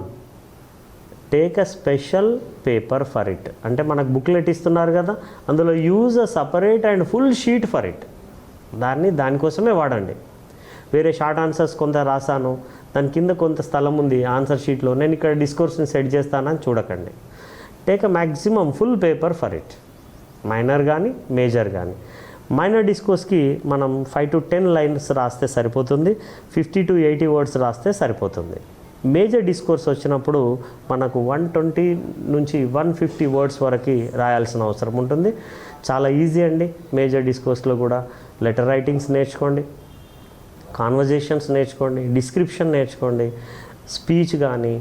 take a special paper for it. అంటే మనకు బుక్లెట్ ఇస్తున్నారు కదా, అందులో use a separate and full sheet for it. దానికోసమే వాడండి. వేరే షార్ట్ ఆన్సర్స్ కొంత రాశాను, దాని కింద కొంత స్థలం ఉంది ఆన్సర్ షీట్లో, నేను ఇక్కడ డిస్కోర్స్ని సెట్ చేస్తానని చూడకండి. Take a maximum full paper for it, minor కానీ మేజర్ కానీ. మైనర్ డిస్కోర్స్కి మనం 5 to 10 లైన్స్ రాస్తే సరిపోతుంది, 50 to 80 వర్డ్స్ రాస్తే సరిపోతుంది. మేజర్ డిస్కోర్స్ వచ్చినప్పుడు మనకు 120 నుంచి 150 వర్డ్స్ వరకు రాయాల్సిన అవసరం ఉంటుంది. చాలా ఈజీ అండి. మేజర్ డిస్కోర్స్లో కూడా లెటర్ రైటింగ్స్ నేర్చుకోండి, కాన్వర్జేషన్స్ నేర్చుకోండి, డిస్క్రిప్షన్ నేర్చుకోండి, స్పీచ్ కానీ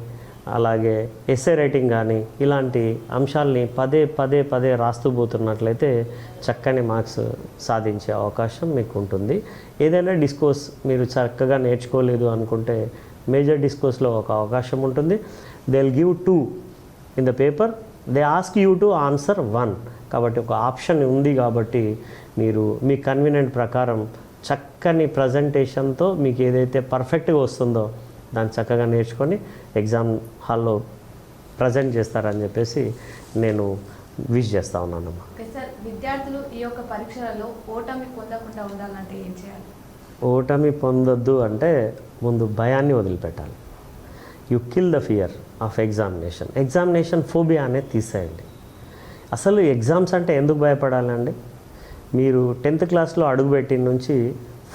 అలాగే ఎస్సే రైటింగ్ కానీ ఇలాంటి అంశాలని పదే రాస్తూ పోతున్నట్లయితే చక్కని మార్క్స్ సాధించే అవకాశం మీకు ఉంటుంది. ఏదైనా డిస్కోర్స్ మీరు చక్కగా నేర్చుకోలేదు అనుకుంటే మేజర్ డిస్కోర్స్లో ఒక అవకాశం ఉంటుంది. They will give 2 in the paper, they ask you to answer 1. కాబట్టి ఒక ఆప్షన్ ఉంది కాబట్టి మీరు మీ కన్వీనియంట్ ప్రకారం చక్కని ప్రజెంటేషన్తో మీకు ఏదైతే పర్ఫెక్ట్గా వస్తుందో దాన్ని చక్కగా నేర్చుకొని ఎగ్జామ్ హాల్లో ప్రజెంట్ చేస్తారని చెప్పేసి నేను విష్ చేస్తూ ఉన్నాను. ఓకే సార్, విద్యార్థులు ఈ యొక్క పరీక్షలలో ఓటమి పొందకుండా ఉండాలంటే ఏం చేయాలి? ఓటమి పొందొద్దు అంటే ముందు భయాన్ని వదిలిపెట్టాలి. You kill the fear of examination phobia అనేది తీసేయండి. అసలు ఎగ్జామ్స్ అంటే ఎందుకు భయపడాలండి? మీరు 10th క్లాస్లో అడుగుపెట్టిన నుంచి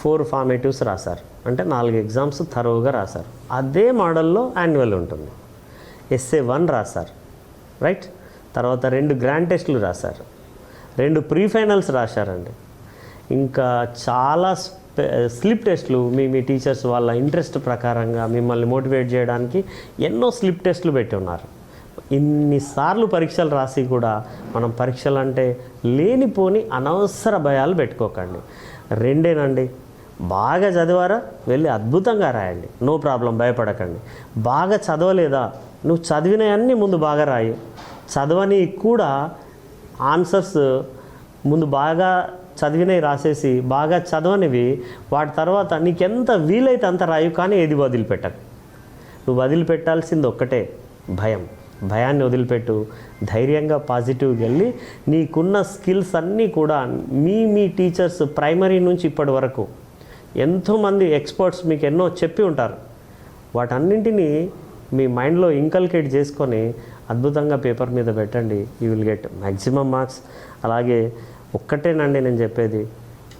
4 ఫార్మేటివ్స్ రాశారు అంటే 4 ఎగ్జామ్స్ థరోగా రాశారు. అదే మోడల్లో యాన్యువల్ ఉంటుంది. ఎస్ఏ 1 రాశారు, రైట్. తర్వాత 2 గ్రాండ్ టెస్టులు రాశారు, 2 ప్రీ ఫైనల్స్ రాశారండి. ఇంకా చాలా స్లిప్ టెస్టులు మీ టీచర్స్ వాళ్ళ ఇంట్రెస్ట్ ప్రకారంగా మిమ్మల్ని మోటివేట్ చేయడానికి ఎన్నో స్లిప్ టెస్టులు పెట్టి ఉన్నారు. ఇన్నిసార్లు పరీక్షలు రాసి కూడా మనం పరీక్షలు అంటే లేనిపోని అనవసర భయాలు పెట్టుకోకండి. 2 బాగా చదివారా, వెళ్ళి అద్భుతంగా రాయండి, నో ప్రాబ్లం, భయపడకండి. బాగా చదవలేదా, నువ్వు చదివినవన్నీ ముందు బాగా రాయి, చదవని కూడా ఆన్సర్స్ ముందు బాగా చదివినవి రాసేసి బాగా చదవనివి వాటి తర్వాత నీకెంత వీలైతే అంత రాయు, కానీ ఏది వదిలిపెట్టకు. నువ్వు వదిలిపెట్టాల్సింది ఒక్కటే, భయాన్ని వదిలిపెట్టు. ధైర్యంగా పాజిటివ్గా వెళ్ళి నీకున్న స్కిల్స్ అన్నీ కూడా మీ టీచర్స్ ప్రైమరీ నుంచి ఇప్పటి వరకు ఎంతోమంది ఎక్స్పర్ట్స్ మీకు ఎన్నో చెప్పి ఉంటారు. వాటన్నింటినీ మీ మైండ్లో ఇంకల్కేట్ చేసుకొని అద్భుతంగా పేపర్ మీద పెట్టండి. You will get maximum marks. అలాగే ఒక్కటేనండి నేను చెప్పేది,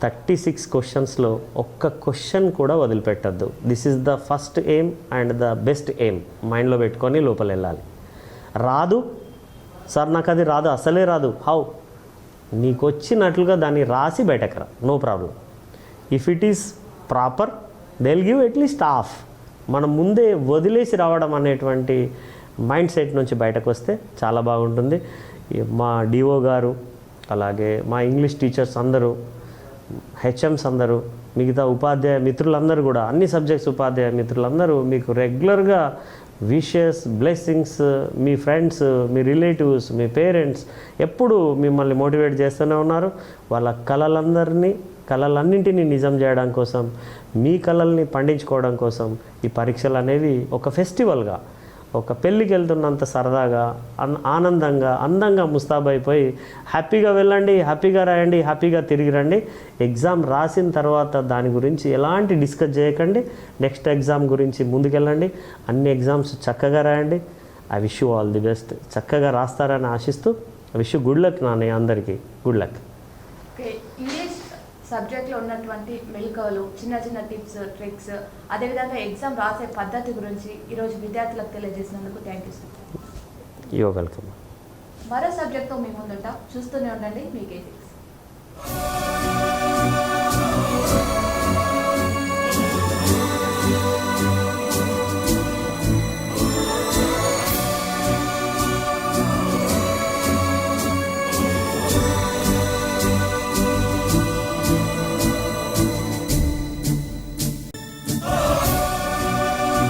36 క్వశ్చన్స్లో ఒక్క క్వశ్చన్ కూడా వదిలిపెట్టద్దు. This is the first aim and the best aim. మైండ్లో పెట్టుకొని లోపల వెళ్ళాలి. రాదు సార్, నాకు అది రాదు, అసలే రాదు, హౌ? నీకు వచ్చినట్లుగా దాన్ని రాసి బయటకు రా, no problem. If it is proper they will give at least half. మనం ముందే వదిలేసి రావడం అనేటువంటి మైండ్ సెట్ నుంచి బయటకు వస్తే చాలా బాగుంటుంది. మా డిఓ గారు అలాగే మా ఇంగ్లీష్ టీచర్స్ అందరూ, హెచ్ఎమ్స్ అందరూ, మిగతా ఉపాధ్యాయ మిత్రులందరూ కూడా, అన్ని సబ్జెక్ట్స్ ఉపాధ్యాయ మిత్రులందరూ మీకు రెగ్యులర్గా విషెస్, బ్లెస్సింగ్స్, మీ ఫ్రెండ్స్, మీ రిలేటివ్స్, మీ పేరెంట్స్ ఎప్పుడు మిమ్మల్ని మోటివేట్ చేస్తూనే ఉన్నారు. వాళ్ళ కళలన్నింటినీ నిజం చేయడం కోసం, మీ కళల్ని పండించుకోవడం కోసం ఈ పరీక్షలు అనేవి ఒక ఫెస్టివల్గా, ఒక పెళ్ళికి వెళ్తున్నంత సరదాగా, ఆనందంగా, అందంగా ముస్తాబైపోయి హ్యాపీగా వెళ్ళండి, హ్యాపీగా రాయండి, హ్యాపీగా తిరిగి రండి. ఎగ్జామ్ రాసిన తర్వాత దాని గురించి ఎలాంటి డిస్కస్ చేయకండి. నెక్స్ట్ ఎగ్జామ్ గురించి ముందుకెళ్ళండి. అన్ని ఎగ్జామ్స్ చక్కగా రాయండి. I wish you all the best. చక్కగా రాస్తారని ఆశిస్తూ I wish you good luck. నాన్న అందరికీ గుడ్ లక్. ఇంగ్లీష్ సబ్జెక్ట్లో ఉన్నటువంటి మెళకువలు, చిన్న టిప్స్, ట్రిక్స్, అదేవిధంగా ఎగ్జామ్ రాసే పద్ధతి గురించి ఈరోజు విద్యార్థులకు తెలియజేసినందుకు thank you sir. You welcome. మరో సబ్జెక్ట్తో మీ ముందుంటాం. చూస్తూనే ఉండండి మీ K6.